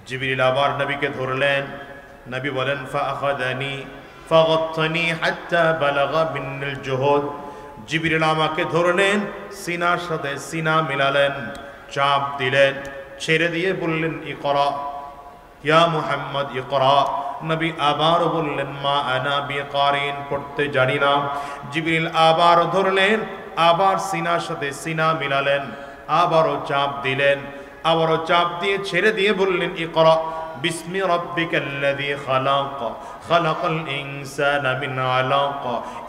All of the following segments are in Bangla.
জিবরিল আবার নবীকে ধরলেন। নবী বলেন ফাআখাযানি ফাগাত্তানি হাত্তা বালাগা মিনাল জুহুদ। জিবরিল আমাকে ধরলেন, সিনার সাথে সিনা মিলালেন, চাপ দিলেন, ছেড়ে দিয়ে বললেন ইকরা ইয়া মুহাম্মদ ইকরা। নবী আবার বললেন মা আনা বিকারিন, পড়তে জানি না। জিবরিল আবার ধরলেন, আবার সিনার সাথে সিনা মিলালেন, আবারও চাপ দিলেন, আবারও চাপ দিয়ে ছেড়ে দিয়ে বললেন ইকরা বিসমি রাব্বিকাল্লাযী খালাক খালাকাল ইনসানা মিন আলাক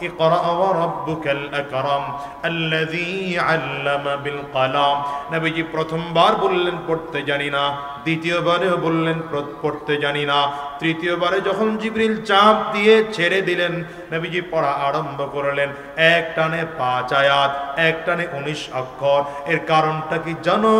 ইকরা ওয়া রাব্বুকাল আকরাম আল্লাযী আল্লামা বিল কলম। নবীজি প্রথমবার বললেন পড়তে জানি না, দ্বিতীয়বারেও বললেন পড়তে জানি না, তৃতীয়বারে যখন জিবরিল চাপ দিয়ে ছেড়ে দিলেন নবীজি পড়া আরম্ভ করলেন। এক টানে 5 আয়াত, এক টানে 19 অক্ষর। এর কারণটা কি জানো?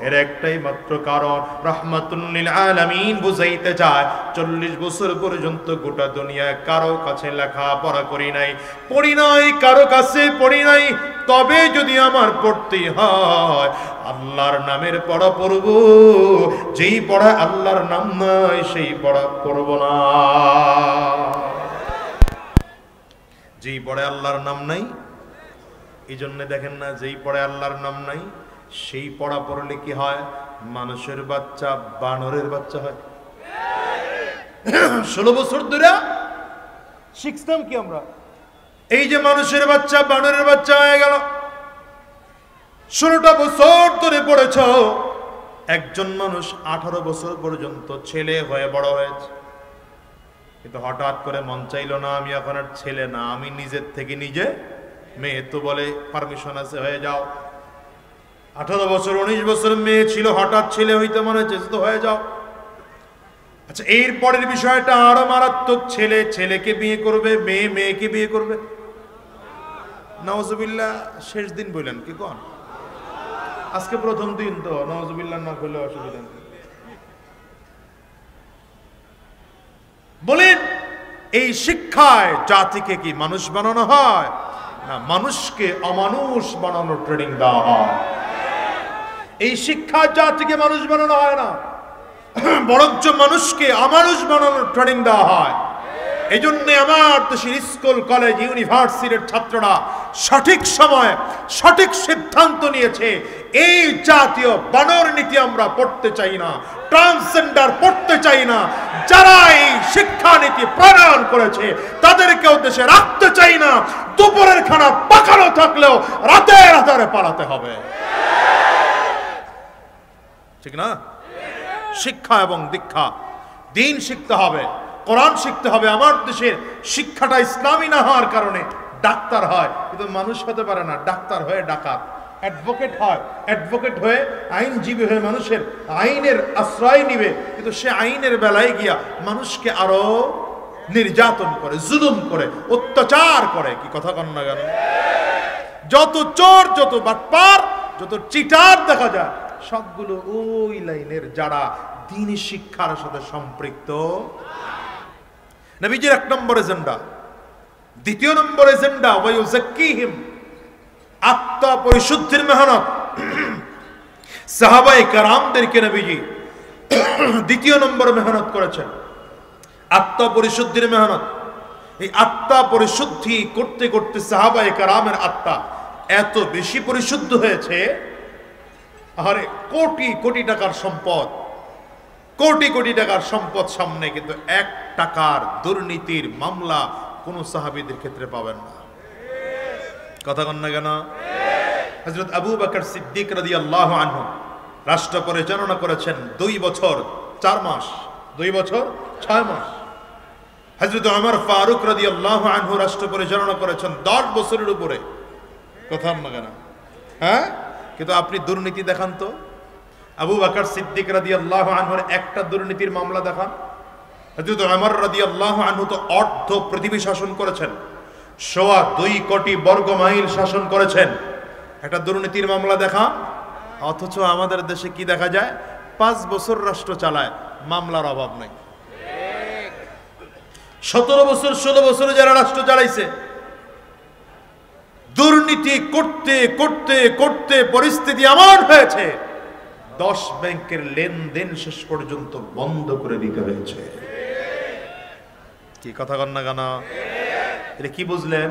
এর একটাই মাত্র কারণ, রাহমাতুল লিল আলামিন বুঝাইতে চায় 40 বছর পর্যন্ত গোটা দুনিয়ায় কারো কাছে লেখাপড়া করি নাই, পড়ি নাই, কারো কাছে পড়ি নাই। তবে যদি আমার পড়তে হয় আল্লাহর নামের পড়া পড়ব, যেই পড়া আল্লাহর নাম নাই সেই পড়া পড়ব না। যেই পড়ে আল্লাহর নাম নাই, এই জন্য দেখেন না, যেই পড়ে আল্লাহর নাম নাই সেই পড়া পড়লে কি হয়? মানুষের বাচ্চা বানরের বাচ্চা হয়। 16 বছর ধরে শিখতাম কি আমরা, এই যে মানুষের বাচ্চা বানরের বাচ্চা হয়ে গেল। 16টা বছর ধরে পড়েছ। একজন মানুষ 18 বছর পর্যন্ত ছেলে হয়ে বড় হয়েছে, কিন্তু হঠাৎ করে মন চাইল না আমি এখন আর ছেলে না, আমি নিজের থেকে নিজে মেয়ে। তো বলে পারমিশন আছে, হয়ে যাও। 18 বছর 19 বছর মেয়ে ছিল, হঠাৎ ছেলে হইতে মনে হচ্ছে তো হয়ে যাও। আচ্ছা, এর পরের বিষয়টা আরো মারাত্মক। ছেলে ছেলেকে বিয়ে করবে, মেয়ে মেয়েকে বিয়ে করবে। নাউজুবিল্লাহ। শেষ দিন বললেন কি কোন? আজকে প্রথম দিন তো, নাউজুবিল্লাহ না করলে অসুবিধা নেই। বলেন, এই শিক্ষায় জাতিকে কি মানুষ বানানো হয়? না, মানুষকে অমানুষ বানানোর ট্রেনিং দেওয়া হয়। এই শিক্ষা জাতিকে মানুষ বানানো হয় না, বরঞ্চ মানুষকে অমানুষ বানানোর ট্রেনিং দেওয়া হয়। এই জন্য আমার দেশের স্কুল কলেজ ইউনিভার্সিটির ছাত্ররা সঠিক সময় সঠিক সিদ্ধান্ত নিয়েছে, এই জাতীয় বানর নীতি আমরা পড়তে চাই না, ট্রান্সজেন্ডার পড়তে চাই না। যারা এই শিক্ষানীতি প্রণয়ন করেছে তাদেরকেও দেশে রাখতে চাই না। দুপুরের খানা পাকানো থাকলেও রাতে রাতে পালাতে হবে, ঠিক না? শিক্ষা এবং দীক্ষা, দিন শিখতে হবে, কোরআন শিখতে হবে। আমার দেশের শিক্ষাটা ইসলামী না হওয়ার কারণে ডাক্তার হয় কিন্তু মানুষ হতে পারে না, ডাক্তার হয়ে ডাকাত। অ্যাডভোকেট হয়, অ্যাডভোকেট হয়ে আইনজীবী হয়ে মানুষের আইনের আশ্রয় নিবে, কিন্তু সে আইনের বেলায় গিয়া মানুষকে আরো নির্যাতন করে, জুলুম করে, অত্যাচার করে। কি কথা কন না কেন? যত চোর, যত বাটপার, যত চিটার দেখা যায় সবগুলো ওই লাইনের, যারা দ্বীনি শিক্ষার সাথে সম্পৃক্ত। নবীজির 1 নম্বর এজেন্ডা। 2 নম্বর এজেন্ডা ওয়ায়ুযাক্কিহিম, আত্মা পরিশুদ্ধির মেহনত। সাহাবায়ে কেরামদেরকে নবীজি 2 নম্বর মেহনত করেছেন, আত্মা পরিশুদ্ধির মেহনত। এই আত্মা পরিশুদ্ধি করতে করতে সাহাবায়ে কেরামের আত্মা এত বেশি পরিশুদ্ধ হয়েছে, আরে কোটি কোটি টাকার সম্পদ, কোটি কোটি টাকার সম্পদ সামনে, কিন্তু 1 টাকার দুর্নীতির মামলা কোন সাহাবীদের ক্ষেত্রে পাবেন না। কথা কন না কেন? হযরত আবু বকর সিদ্দিক রাদিয়াল্লাহু আনহু রাষ্ট্র পরিচালনা করেছেন 2 বছর 4 মাস, 2 বছর 6 মাস। হযরত ওমর ফারুক রাদিয়াল্লাহু আনহু রাষ্ট্র পরিচালনা করেছেন 10 বছরের উপরে। কথা না কেন? হ্যাঁ, কিন্তু আপনি দুর্নীতি দেখান তো। আবু বকর সিদ্দিক রাদিয়াল্লাহু আনহুর একটা দুর্নীতির মামলা দেখান। হযরত ওমর রাদিয়াল্লাহু আনহু তো অর্ধ পৃথিবী শাসন করেছেন, 2.25 কোটি বর্গ মাইল শাসন করেছেন, একটা দুর্নীতির মামলা দেখান। অথচ আমাদের দেশে কি দেখা যায়? 5 বছর রাষ্ট্র চালায়, মামলার অভাব নাই। 17 বছর 16 বছর যারা রাষ্ট্র চালাইছে, দুর্নীতি করতে করতে করতে পরিস্থিতি এমন হয়েছে 10 ব্যাংকের লেনদেন শেষ পর্যন্ত বন্ধ করে দিতে হয়েছে। কি কথা কন না কেন? এটা কি বুঝলেন?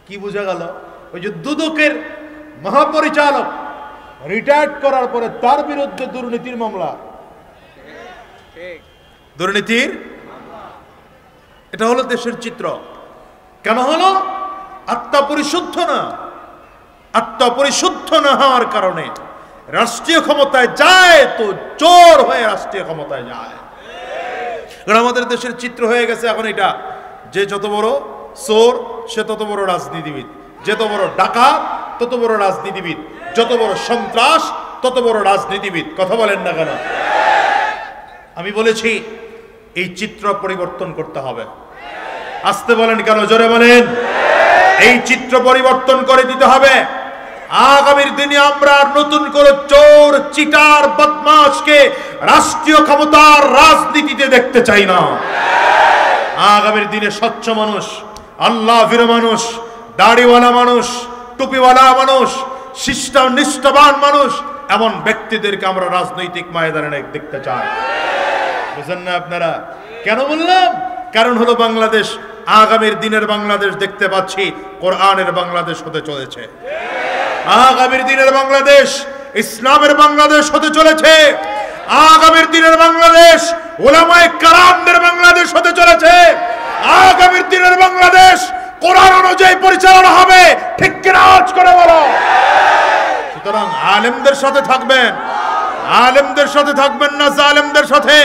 কি বোঝা গেল? ওই যে দুদকের মহাপরিচালক রিটায়ার্ড করার পরে তার বিরুদ্ধে দুর্নীতির মামলা, দুর্নীতির, এটা হলো দেশের চিত্র। কেন হলো? আত্মপরিশুদ্ধ না, আত্মপরিশুদ্ধ না হওয়ার কারণে রাষ্ট্রীয় ক্ষমতায় যায় তো চোর হয়ে রাষ্ট্রীয় ক্ষমতায় যায়। আমাদের দেশের চিত্র হয়ে গেছে এখন এটা, যে যত বড় চোর সে তত বড় রাজনীতিবিদ, যত বড় ডাকাত তত বড় রাজনীতিবিদ, যত বড় সন্ত্রাস তত বড় রাজনীতিবিদ। কথা বলেন না কেন? আমি বলেছি এই চিত্র পরিবর্তন করতে হবে। আসতে বলেন কেন? জোরে বলেন। এই চিত্র পরিবর্তন করে দিতে হবে। আগামীর দিনে আমরা নতুন করে চোর, চিটার, বদমাশকে রাষ্ট্রীয় ক্ষমতার রাজনীতিতে দেখতে চাই না। আগামীর দিনে স্বচ্ছ মানুষ, আল্লাহ ভীরু মানুষ, দাড়িওয়ালা মানুষ, টুপিওয়ালা মানুষ, নিষ্ঠাবান মানুষ, এমন ব্যক্তিদেরকে আমরা রাজনৈতিক ময়দানে দেখতে চাই। বুঝেন না আপনারা? কেন বললাম? কারণ হলো বাংলাদেশ, আগামীর দিনের বাংলাদেশ দেখতে পাচ্ছি কোরআনের বাংলাদেশ হতে চলেছে। আগামীর দিনের বাংলাদেশ ইসলামের বাংলাদেশ হতে চলেছে। আগামীর দিনের বাংলাদেশ উলামায়ে কেরামদের বাংলাদেশ হতে চলেছে। আগামীর দিনের বাংলাদেশ কোরআন অনুযায়ী পরিচালনা হবে। ঠিক কিনা? আওয়াজ করে বলো। সুতরাং আলেমদের সাথে থাকবেন, আলেমদের সাথে থাকবেন না জালেমদের সাথে?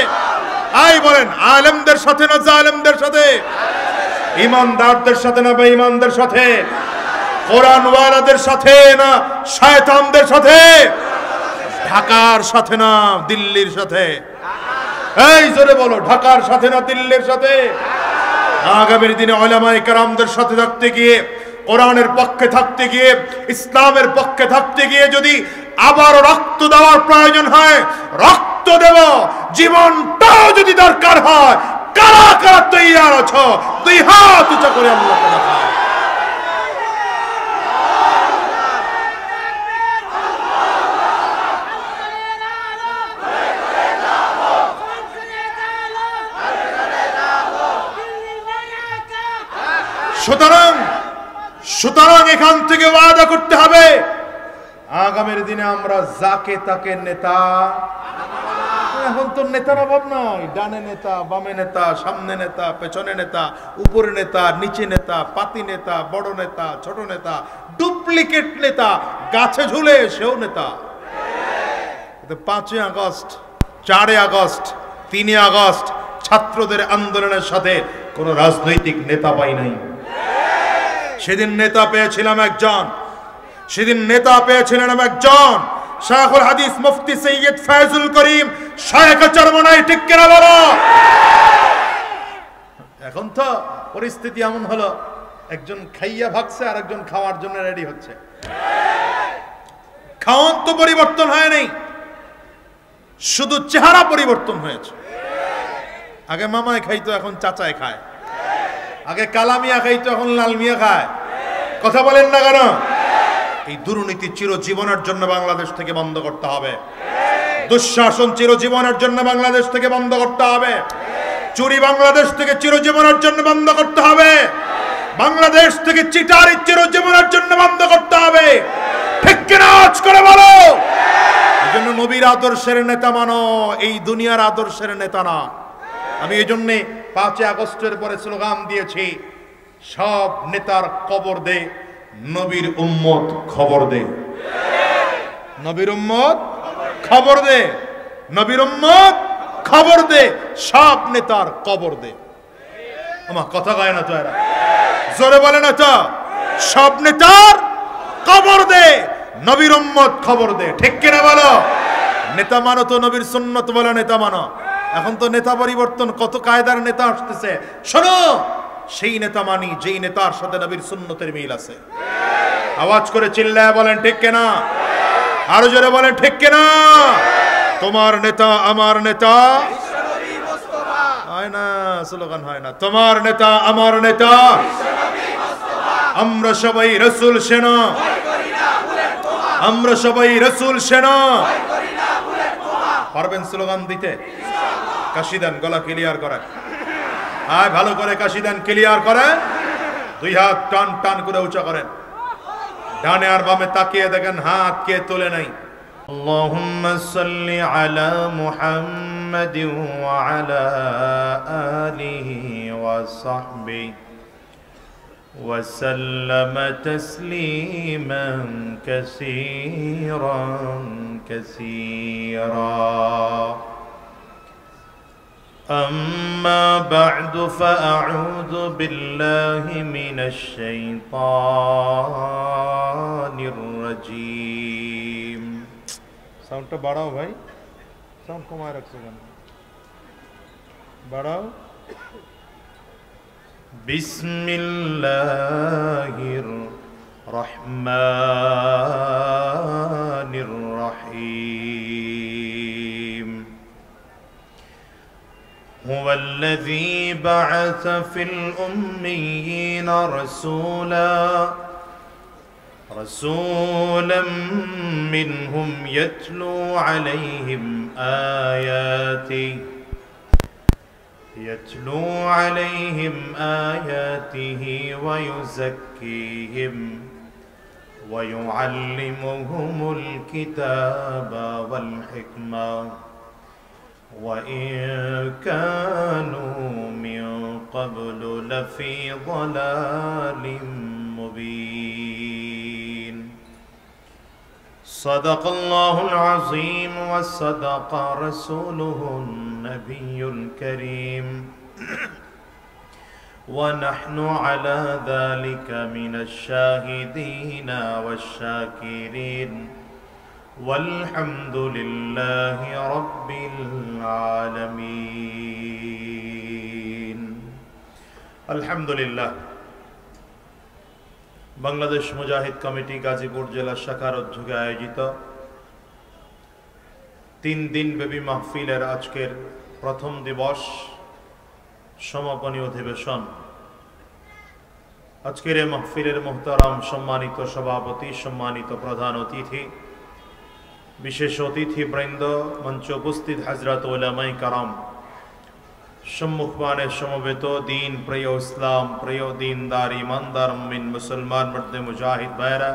আই বলেন, আলেমদের সাথে না জালেমদের সাথে? ইমানদারদের সাথে না বেঈমানদের সাথে? কোরআনওয়ালাদের সাথে না শয়তানদের সাথে? ঢাকার সাথে না দিল্লির সাথে? এই জোরে বলো, ঢাকার সাথে না দিল্লির সাথে? আগামীর দিনে উলামায়ে কেরামদের সাথে থাকতে গিয়ে, কোরআনের পক্ষে থাকতে গিয়ে, ইসলামের পক্ষে থাকতে গিয়ে যদি আবার রক্ত দেওয়ার প্রয়োজন হয় রক্ত দেব, জীবনটাও যদি দরকার হয়। কারা কারা তৈয়ার আছো? দুই হাত উঁচা করে আল্লাহকে ডাকো। সুতরাং এখান থেকে ওয়াদা করতে হবে, আগামীর দিনে আমরা যাকে তাকে নেতা, এখন তো নেতার অভাব নাই, ডানে নেতা, বামে নেতা, সামনে নেতা, পেছনে নেতা, উপরে নেতা, নিচে নেতা, পাতি নেতা, বড় নেতা, ছোট নেতা, ডুপ্লিকেট নেতা, গাছে ঝুলে সেও নেতা। 5 আগস্ট, 4 আগস্ট, 3 আগস্ট ছাত্রদের আন্দোলনের সাথে কোন রাজনৈতিক নেতা পাই নাই। সেদিন নেতা পেয়েছিলাম একজন, সেদিন নেতা পেয়েছিলেন একজন, শাইখুল হাদিস মুফতি সৈয়দ ফয়জুল করিম শাইখ চরমনাই। ঠিক কিনা বলো? এখন তো পরিস্থিতি এমন হলো, একজন খাইয়া ভাগছে আর একজন খাওয়ার জন্য রেডি হচ্ছে। খাওয়ান তো পরিবর্তন হয় নাই, শুধু চেহারা পরিবর্তন হয়েছে। আগে মামায় খাইতো, এখন চাচায় খায়। আগে কালামিয়া খাইতো, এখন লাল মিয়া খায়। কথা বলেন না কেন? এই দুর্নীতি চিরজীবনের জন্য বাংলাদেশ থেকে বন্ধ করতে হবে। দুঃশাসন চিরজীবনের জন্য বাংলাদেশ থেকে বন্ধ করতে হবে। চুরি বাংলাদেশ থেকে চিরজীবনের জন্য বন্ধ করতে হবে। বাংলাদেশ থেকে চিটারি চিরজীবনের জন্য বন্ধ করতে হবে। ঠিক কিনা? আওয়াজ করে বলো। এজন্য নবীর আদর্শের নেতা মানো, এই দুনিয়ার আদর্শের নেতা না। আমি এই জন্যে 5 আগস্টের পরে স্লোগান দিয়েছি, সব নেতার কবর দে, নবীর উম্মত খবর দে। নবীর উম্মত খবর দে, নবীর উম্মত খবর দে, সব নেতার কবর দে। আমার কথা কয় না তো এরা? জোরে বলে না তো? সব নেতার কবর দে, নবীর উম্মত খবর দে। ঠিক কিনা বলো? নেতা মানো তো নবীর সুন্নত বলে নেতা মানো। এখন তো নেতা পরিবর্তন, কত কায়দার নেতা আসতেছে। শোনো, সেই নেতা মানি যেই নেতার সাথে নবীর সুন্নতের মিল আছে। আওয়াজ করে চিল্লায় বলেন ঠিক কিনা? আরো জোরে বলেন ঠিক কিনা? তোমার নেতা আমার নেতা হয় না, স্লোগান হয় না। তোমার নেতা আমার নেতা, আমরা সবাই রাসূল সেনা, আমরা সবাই রাসূল সেনা, পারবেন স্লোগান দিতে? কাশি দেন, গলা ক্লিয়ার করে, ভালো করে কাশি দেন, ক্লিয়ার করে। দুই হাত টান টান করে উঁচা করেন, ডানে আর বামে তাকিয়ে দেখেন হাত কে তোলে নাই। আল্লাহুম্মা সাল্লি আলা মুহাম্মাদিন ওয়া আলা আলিহি ওয়া সাহবিহি ওয়া সাল্লামা তাসলিমান কাসীরান কাসীরা। أما بعد فأعوذ بالله من الشيطان الرجيم। সাউন্ডটা বাড়াও ভাই, সাউন্ড কমায় রাখছো কেন? বাড়াও। বিসমিল্লাহির রহমানির রহিম। هو الذي بعث في الأميين رسولا منهم يتلو عليهم آياته ويزكيهم ويعلمهم الكتاب والحكمة وإن كانوا من قبل لفي ضلال مبين. صدق الله العظيم وصدق رسوله النبي الكريم ونحن على ذلك من الشاهدين والشاكرين والحمد لله رب العالمين. الحمد لله. বাংলাদেশ মুজাহিদ কমিটি গাজীপুর জেলা শাখার উদ্যোগে আয়োজিত 3 দিন ব্যাপী মাহফিলের আজকের প্রথম দিবস সমাপনী অধিবেশন। আজকের এই মাহফিলের মুহতারাম সম্মানিত সভাপতি, সম্মানিত প্রধান অতিথি, বিশেষ অতিথি বৃন্দ, মঞ্চে উপস্থিত হযরত উলামায়ে কারাম, সম্মুখমানে সমবেত দিন প্রিয় ইসলাম প্রিয় দিনদার ইমানদার মুমিন মুসলমান মর্দে মুজাহিদ ভাইরা,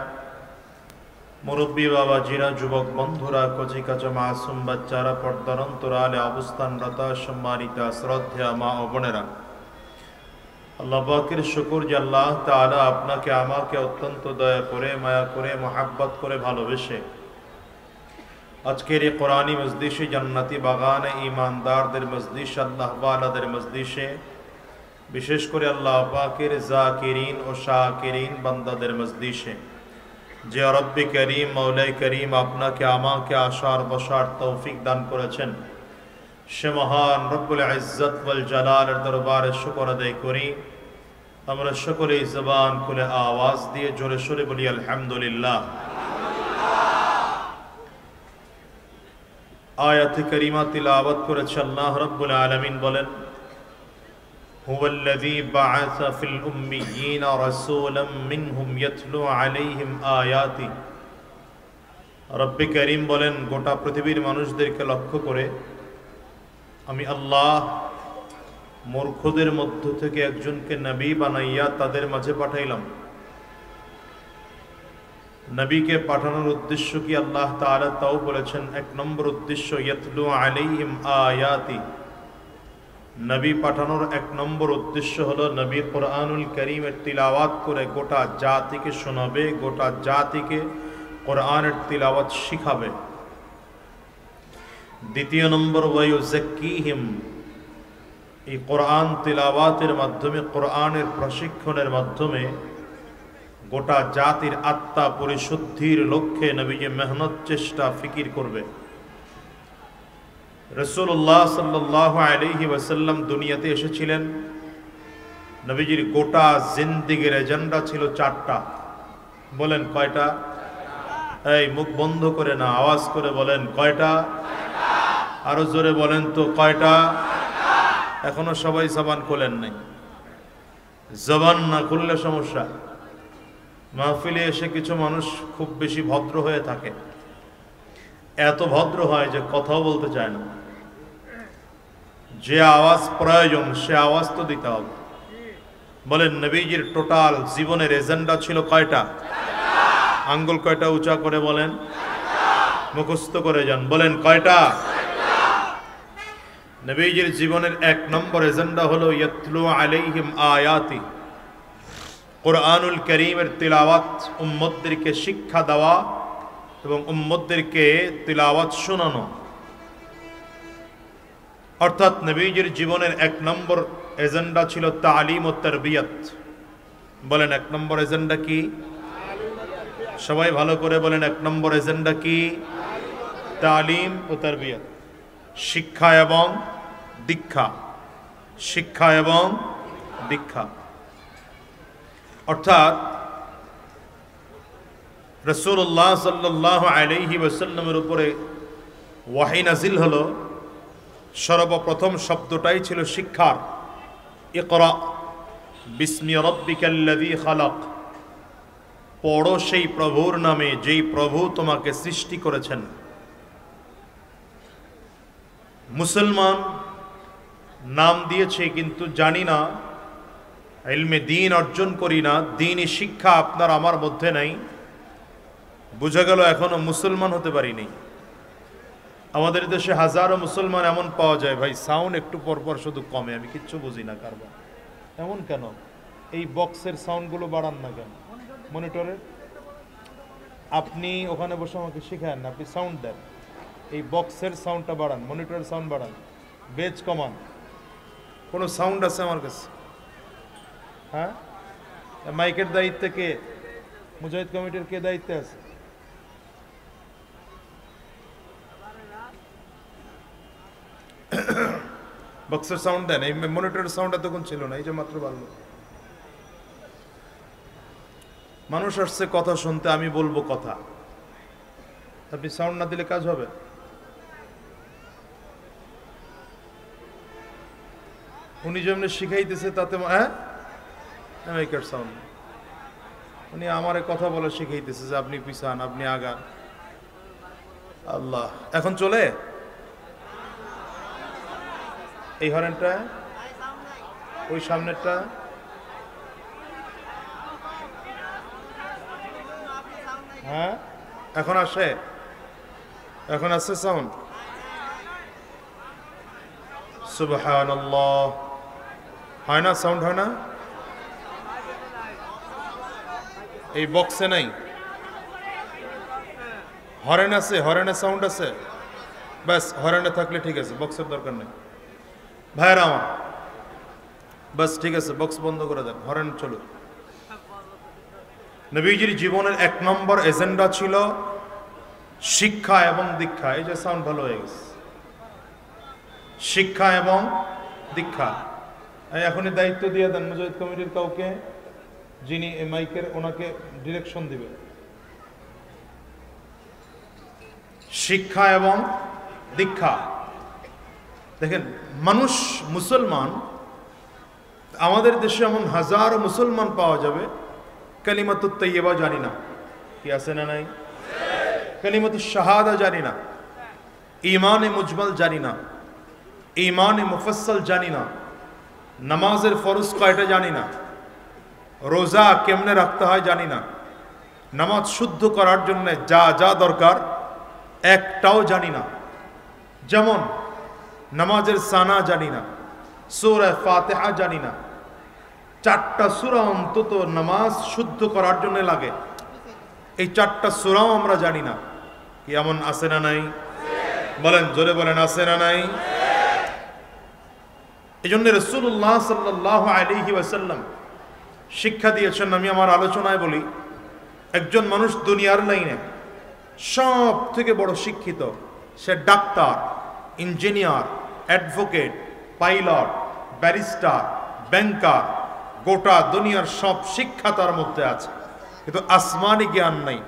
মুরব্বী বাবাজিরা, যুবক বন্ধুরা, কচিকাচা মাসুম বাচ্চারা, পর্দার অন্তরালে অবস্থানরত সম্মানিত শ্রদ্ধেয় মা ও বোনেরা, আল্লাহ পাকের শুকর যে আল্লাহ তাআলা আপনাকে আমাকে অত্যন্ত দয়া করে, মায়া করে, মহাব্বত করে, ভালোবেসে আজকের এই কোরআনী মজলিসে, জান্নাতি বাগানে, ঈমানদারদের মজলিস, আল্লাহ ওয়ালাদের মজলিসে, বিশেষ করে আল্লাহ পাকের জাকিরিন ও শাকিরিন বান্দাদের মজলিসে যে রব্বে করিম মওলাই করিম আপনাকে আমাকে আসার বসার তৌফিক দান করেছেন, সে মহান রব্বুল ইজ্জত ওয়াল জালালের দরবারে শুকর আদায় করি। আমরা সকলেই জবান খুলে আওয়াজ দিয়ে জোরে সোরে বলি আলহামদুলিল্লাহ। আয়াতে কারিমা তিলাওয়াত করেছে আল্লাহ রাব্বুল আলামিন বলেন, হুয়াল্লাযী বা'আসা ফিল উম্মিয়্যিনা রাসূলাম মিনহুম ইয়াতলু আলাইহিম আয়াতি। রব্বে করিম বলেন, গোটা পৃথিবীর মানুষদেরকে লক্ষ্য করে আমি আল্লাহ মূর্খদের মধ্য থেকে একজনকে নবী বানাইয়া তাদের মাঝে পাঠাইলাম। নবীকে পাঠানোর উদ্দেশ্য কি আল্লাহ তাআলা তাও বলেছেন। 1 নম্বর উদ্দেশ্য ইয়াতলু আলাইহিম আয়াতি। নবী পাঠানোর 1 নম্বর উদ্দেশ্য হলো নবী কোরআনুল কারীমের তিলাওয়াত করে গোটা জাতিকে শোনাবে, গোটা জাতিকে কোরআনের তিলাওয়াত শিখাবে। দ্বিতীয় নম্বর ওয়ায়ুযাক্কিহিম, এই কোরআন তিলাওয়াতের মাধ্যমে, কোরআনের প্রশিক্ষণের মাধ্যমে গোটা জাতির আত্মা পরিশুদ্ধির লক্ষ্যে নবীজি মেহনত, চেষ্টা, ফিকির করবে। রাসূলুল্লাহ সাল্লাল্লাহু আলাইহি ওয়াসাল্লাম দুনিয়াতে এসেছিলেন, নবীজির গোটা জিন্দেগীর এজেন্ডা ছিল 4টা। বলেন কয়টা? এই মুখ বন্ধ করে না, আওয়াজ করে বলেন কয়টা? আরো জোরে বলেন তো কয়টা? এখনো সবাই জবান খোলেন নাই। জবান না খুললে সমস্যা। মাহফিলে এসে কিছু মানুষ খুব বেশি ভদ্র হয়ে থাকে, এত ভদ্র হয় যে কথাও বলতে চায় না। যে আওয়াজ প্রয়োজন সে আওয়াজ তো দিতে হবে। বলেন নবীজির টোটাল জীবনের এজেন্ডা ছিল কয়টা? আঙ্গুল কয়টা উঁচা করে বলেন, মুখস্থ করে যান, বলেন কয়টা? নবীজির জীবনের 1 নম্বর এজেন্ডা হলো ইয়াতলু আলাইহিম আয়াতি, কুরআনুল কারীমের তিলাওয়াত, উম্মতদেরকে শিক্ষা দেওয়া এবং উম্মতদেরকে তিলাওয়াত শোনানো। অর্থাৎ নবীজির জীবনের 1 নম্বর এজেন্ডা ছিল তালিম ও তারবিয়াত। বলেন 1 নম্বর এজেন্ডা কি? সবাই ভালো করে বলেন 1 নম্বর এজেন্ডা কি? তালিম ও তারবিয়াত, শিক্ষা এবং দীক্ষা, শিক্ষা এবং দীক্ষা। অর্থাৎ রাসূলুল্লাহ সাল্লাল্লাহু আলাইহি ওয়াসাল্লামের উপরে ওয়াহী নাজিল হলো, সর্বপ্রথম শব্দটাই ছিল শিক্ষার। ইকরা বিসমি রাব্বিকাল্লাযী খালাক, পড়ো সেই প্রভুর নামে যেই প্রভু তোমাকে সৃষ্টি করেছেন। মুসলমান নাম দিয়েছে কিন্তু জানি না, ইলমে দ্বীন অর্জন করি না, দ্বীনি শিক্ষা আপনার আমার মধ্যে নাই। বোঝা গেল এখনো মুসলমান হতে পারিনি। আমাদের দেশে হাজারো মুসলমান এমন পাওয়া যায়, ভাই সাউন্ড একটু পরপর শুধু কমে, আমি কিচ্ছু বুঝি না কারবার এমন কেন। এই বক্সের সাউন্ডগুলো বাড়ান না কেন মনিটরের? আপনি ওখানে বসে আমাকে শেখান না, আপনি সাউন্ড দেন, এই বক্সের সাউন্ডটা বাড়ান, মনিটরের সাউন্ড বাড়ান, বেজ কমান। কোনো সাউন্ড আছে আমার কাছে? হ্যাঁ, মাইকের দায়িত্বে কে? মুজাহিদ কমিটির কে দায়িত্বে আছে? বক্সের সাউন্ড দেন, এই মনিটরের সাউন্ড এতক্ষণ ছিল না, এই যে মাত্র বাড়লো। মানুষ আসছে কথা শুনতে, আমি বলবো কথা, আপনি সাউন্ড না দিলে কাজ হবে? উনি যেমনি শিখাইতেছে তাতে হ্যাঁ মাইকের সাউন্ড, উনি আমারে কথা বলে শিখাইতেছে যে আপনি পিছান, আপনি আগান। আল্লাহ, এখন চলে এই হরেনটা, ওই সামনেরটা, হ্যাঁ এখন আসে, এখন আসছে সাউন্ড। সুবহানাল্লাহ, হয় না সাউন্ড, হয় না? এই বক্সে নাই, হরেন আছে, হরেনে সাউন্ড আছে, ব্যাস হরেনে থাকলে ঠিক আছে, বক্সের দরকার নেই। ভাইরা আমার বাস ঠিক আছে, বক্স বন্ধ করে দেন, হরেন চলুক। নবীজির জীবনের 1 নম্বর এজেন্ডা ছিল শিক্ষা এবং দীক্ষা। এই যে সাউন্ড ভালো হয়ে গেছে, শিক্ষা এবং দীক্ষা। এখনই দায়িত্ব দিয়ে দেন মুজাহিদ কমিটির কাউকে, যিনি মাইকের, ওনাকে ডিরেকশন দিবে। শিক্ষা এবং দীক্ষা। দেখেন মানুষ মুসলমান, আমাদের দেশে এমন হাজারো মুসলমান পাওয়া যাবে কালিমাতুত তাইয়্যিবা জানি না, কি আছে না নাই? কালিমাতুশ শাহাদা জানি না, ঈমানে মুজমাল জানি না, ঈমানে মুফাসসাল জানি না, নামাজের ফরজ কয়টা জানি না, রোজা কেমনে রাখতে হয় জানি না, নামাজ শুদ্ধ করার জন্য যা যা দরকার একটাও জানি না। যেমন নামাজের সানা জানি না, সূরা ফাতিহা জানি না, 4টা সূরা অন্তত নামাজ শুদ্ধ করার জন্য লাগে, এই 4টা সূরাও আমরা জানি না। কি এমন আছে না নাই? বলেন, জোরে বলেন, আছে না নাই? এই জন্য রাসূলুল্লাহ সাল্লাল্লাহু আলাইহি ওয়াসাল্লাম শিক্ষা দিয়েছেন। আমি আমার আলোচনায় বলি, একজন মানুষ দুনিয়ার লাইনে সব থেকে বড় শিক্ষিত, সে doctor, engineer, advocate, pilot, barrister, banker, গোটা দুনিয়ার সব শিক্ষা তার মধ্যে আছে, কিন্তু আসমানি জ্ঞান নাই,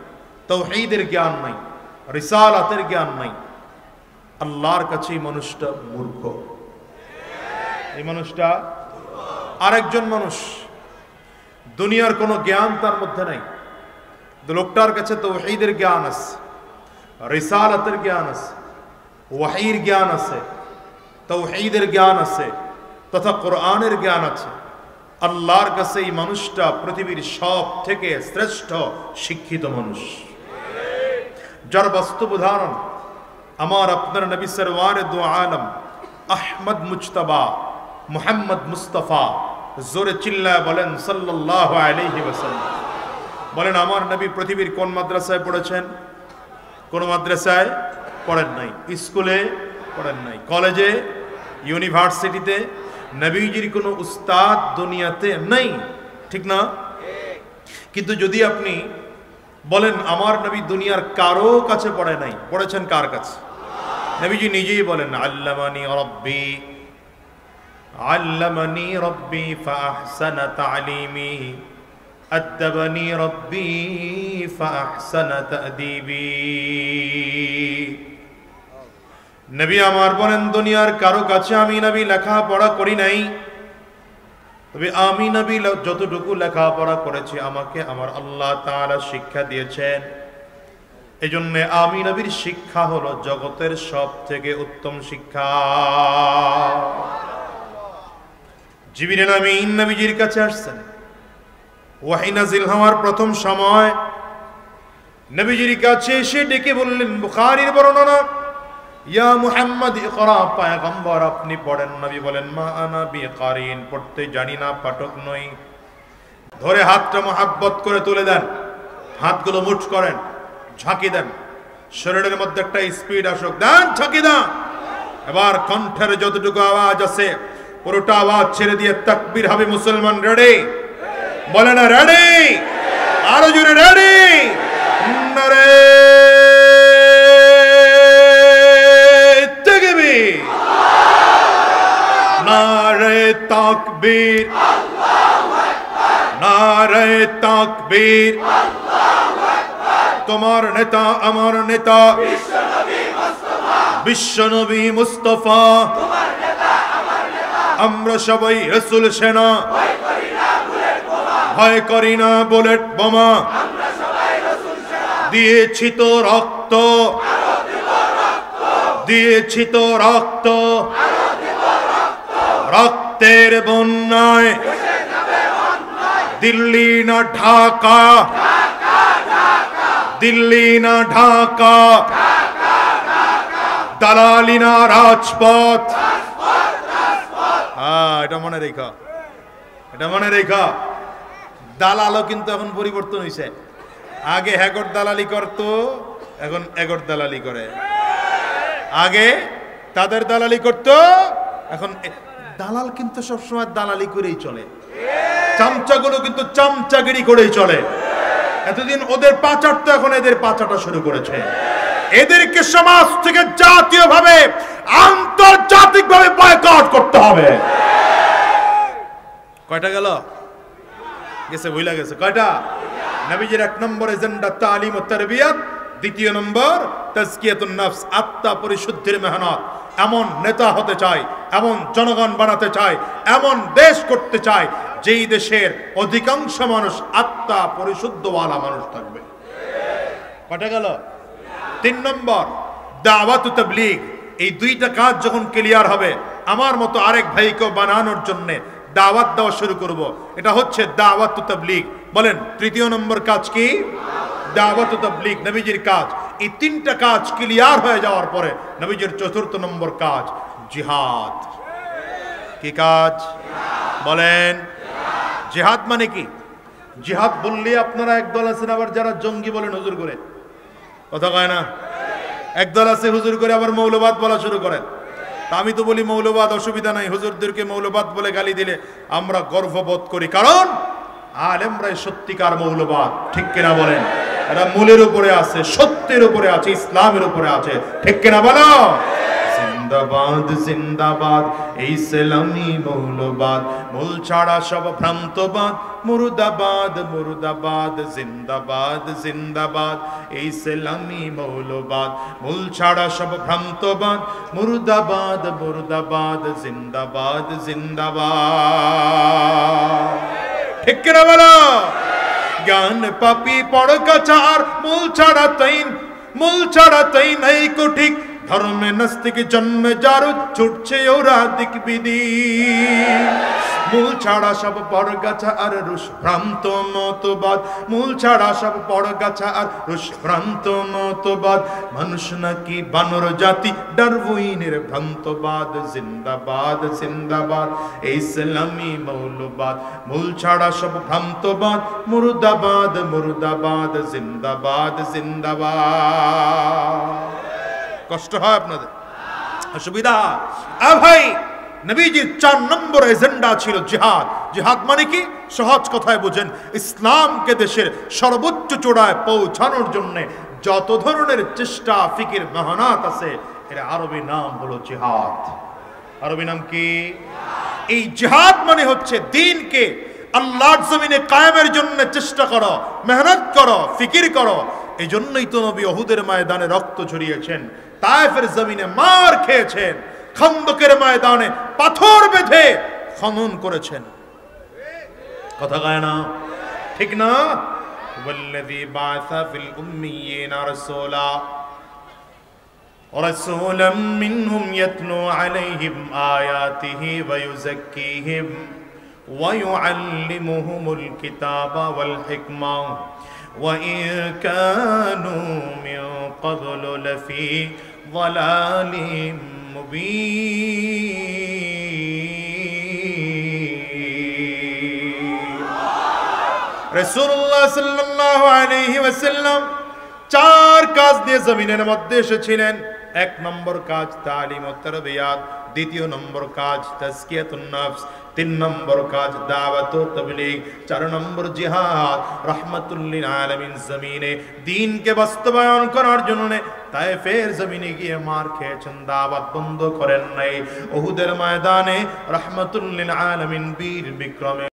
তাওহীদের জ্ঞান নাই, রিসালাতের জ্ঞান নাই। আল্লাহর কাছে এই মানুষটা মূর্খ, এই মানুষটা। আরেকজন মানুষ দুনিয়ার কোনো জ্ঞান তার মধ্যে নাই, লোকটার কাছে তাওহীদের জ্ঞান আছে, রিসালাতের জ্ঞান আছে, ওয়াহির জ্ঞান আছে, তাওহীদের জ্ঞান আছে তথা কোরআনের জ্ঞান আছে। আল্লাহর কাছে এই মানুষটা পৃথিবীর সব থেকে শ্রেষ্ঠ শিক্ষিত মানুষ, যার বাস্তব উদাহরণ আমার আপনার নবী সরওয়ারে দু আলম আহমদ মুজতবা মুহাম্মদ মুস্তাফা। জোরে চিল্লায় বলেন সাল্লাল্লাহু আলাইহি ওয়াসাল্লাম। বলেন আমার নবী পৃথিবীর কোন মাদ্রাসায় পড়েছেন? কোন মাদ্রাসায় পড়েন নাই, স্কুলে পড়েন নাই, কলেজে, ইউনিভার্সিটিতে নবীজির কোনো উস্তাদ দুনিয়াতে নেই, ঠিক না? কিন্তু যদি আপনি বলেন আমার নবী দুনিয়ার কারো কাছে পড়ে নাই, পড়েছেন কার কাছে? নবীজি নিজেই বলেন আল্লামানি রাব্বি, আল্লামানি রাব্বি ফাআহসানা তা'লিমি, আদ্দাবানি রাব্বি ফাআহসানা তা'দীবি। নবী আমার বলেন দুনিয়ার কারো কাছে আমি নবী লেখাপড়া করি নাই, তবে আমি নবী যতটুকু লেখাপড়া করেছি আমাকে আমার আল্লাহ তাআলা শিক্ষা দিয়েছেন। এজন্য আমি নবীর শিক্ষা হলো জগতের সব থেকে উত্তম শিক্ষা। জিবরিল আমিন নবীজির কাছে আসছেন, ওয়াহী নাযিল হওয়ার প্রথম সময় নবীজির কাছে এসে ডেকে বললেন, বুখারীর বর্ণনা, ইয়া মুহাম্মদ ইকরা, পয়গম্বর আপনি পড়েন। নবী বলেন মা আনা বিকারিন, পড়তে জানি না, পাঠক নই। ধরে হাতটা মোহাব্বত করে তুলে দেন, হাতগুলো মুঠ করেন, ঝাঁকি দেন, শরীরের মধ্যে একটা স্পিড আসুক, দেন ঝাঁকি দেন। এবার কণ্ঠের যতটুকু আওয়াজ আছে পুরোটা আওয়াজ ছেড়ে দিয়ে তাকবীর হবে। মুসলমান রেডি? বলে না রেডি? আরো জোরে রেডি? নারে তাকবীর, নারে তাকবীর, নারে তাকবীর। তোমার নেতা আমার নেতা বিশ্বনবী মুস্তাফা, আমরা সবাই রাসূল সেনা, ভয় করি না বুলেট বোমা, দিয়েছি তো রক্ত, দিয়েছি তো রক্ত, রক্তের বন্যায় দিল্লি না ঢাকা, দিল্লি না ঢাকা, দালালি না রাজপথ। এটা মনে রেখা, এটা মনে রেখা। দালালও কিন্তু এখন পরিবর্তন হয়েছে। আগে হেগর দালালি করতো, এখন এগর দালালি করে। আগে তাদের দালালি করতো, এখন দালাল কিন্তু সবসময় দালালি করেই চলে। চামচাগুলো কিন্তু চামচাগিরি করেই চলে। এতদিন ওদের পাচারটা, এখন এদের পাচারটা শুরু করেছে। এদেরকে সমাজ থেকে জাতীয়ভাবে আন্তর্জাতিকভাবে বয়কট করতে হবে। কয়টা গেল? গেছে, ভুলা গেছে। কয়টা? নবীজির 1 নম্বর এজেন্ডা তালিম ও তারবিয়াত, 2 নম্বর তাজকিয়াতুন নফস, আত্মা পরিশুদ্ধির মেহনত। এমন নেতা হতে চাই, এমন জনগণ বানাতে চাই, এমন দেশ করতে চাই যেই দেশের অধিকাংশ মানুষ আত্মা পরিশুদ্ধওয়ালা মানুষ থাকবে। কয়টা গেল? 3 নম্বর দাওয়াত ও তাবলীগ। এই দুইটা কাজ যখন ক্লিয়ার হবে, আমার মতো আরেক ভাইকে বানানোর জন্য দাওয়াত দেওয়া শুরু করব। এটা হচ্ছে দাওয়াত ও তাবলীগ। বলেন 3 নম্বর কাজ কি? দাওয়াত ও তাবলীগ, নবীজির কাজ। এই 3টা কাজ ক্লিয়ার হয়ে যাওয়ার পরে নবীজির 4 নম্বর কাজ জিহাদ। কি কাজ? বলেন। জিহাদ মানে কি? জিহাদ বললে আপনারা একদল আছেন আবার যারা জঙ্গি বলেন হুজুর করে, কথা কয় না? একদল আছে হুজুর করে আবার মৌলবাদ বলা শুরু করেন। তা আমি তো বলি মৌলবাদ অসুবিধা নাই, হুজুরদেরকে মৌলবাদ বলে গালি দিলে আমরা গর্ববোধ করি, কারণ আলেমরাই সত্যিকার মৌলবাদ, ঠিক কিনা বলেন? এরা মূলের উপরে আছে, সত্যের উপরে আছে, ইসলামের উপরে আছে, ঠিক কিনা বলো? জিন্দাবাদ জিন্দাবাদ এই ইসলামী মৌলবাদ, মূল ছাড়া সব ভ্রান্তবাদ, মুর্দাবাদ মুর্দাবাদ, জিন্দাবাদ জিন্দাবাদ এই ইসলামী মৌলবাদ, মূল ছাড়া সব ভ্রান্তবাদ, মুর্দাবাদ মুর্দাবাদ, জিন্দাবাদ জিন্দাবাদ। ঠিক কিনা বলো? জ্ঞান পাপি পড়কাচার মূল ছাড়া তাই নাই কুঠিক ধর্মে নাস্তিক জন্মে যার ছুটছে ওরা দিক বিদি মূল ছাড়া সব পড়গাছা আর রুশ ভ্রান্ত মতবাদ মূল ছাড়া সব পড়গাছা আর রুশ ভ্রান্ত মতবাদ মানুষ নাকি বানর জাতি ডারউইনের ভ্রান্তবাদ জিন্দাবাদ জিন্দাবাদ ইসলামী মৌলবাদ মূল ছাড়া সব ভ্রান্তবাদ মুর্দাবাদ মুর্দাবাদ জিন্দাবাদ জিন্দাবাদ কষ্ট হয় আপনাদের অসুবিধা ভাই নবীজির 4 নম্বর এজেন্ডা ছিল জিহাদ জিহাদ মানে কি সহজ কথায় বুঝেন ইসলামকে দেশের সর্বোচ্চ চূড়ায় পৌঁছানোর জন্য যত ধরনের চেষ্টা ফিকির মেহনত আছে এর আরবি নাম হলো জিহাদ আরবি নাম কি এই জিহাদ মানে হচ্ছে দ্বীনকে আল্লাহর জমিনে কায়েমের জন্য চেষ্টা করো মেহনত করো ফিকির করো এই জন্যই তো নবী উহুদের ময়দানে রক্ত ঝরিয়েছেন তায়েফের জমিনে মার খেয়েছেন খন্দকের ময়দানে পাথর বেঁধে খনন করেছেন কথা কয় না ঠিক না ওয়াল্লাযী বাআসা ফিল উম্মিয়িনা রাসূলাম মিনহুম ইয়াতলু আলাইহিম আয়াতিহি ওয়া ইউযাক্কিহিম ওয়া ইউআল্লিমুহুমুল কিতাবা ওয়াল হিকমা ওয়া ইন কানু মিন ক্বাবলু লাফি যালালিম রাসূলুল্লাহ সাল্লাল্লাহু আলাইহি ওয়াসাল্লাম 4 কাজ দিয়ে জমিনের মধ্যে এসেছিলেন 1 নম্বর কাজ তালিম ও তারবিয়াত 2 নম্বর কাজ তাজকিয়াতুন নফস 3 নম্বর কাজ দাওয়াত ও তাবলীগ 4 নম্বর জিহাদ রাহমাতুল লিল আলামিন জমিনে দ্বীনকে বাস্তবায়ন করার জন্য তায়েফের জমিনে গিয়ে মার খেয়েছেন দাওয়াত বন্ধ করেন নাই উহুদের ময়দানে রাহমাতুল লিল আলামিন বীর বিক্রমে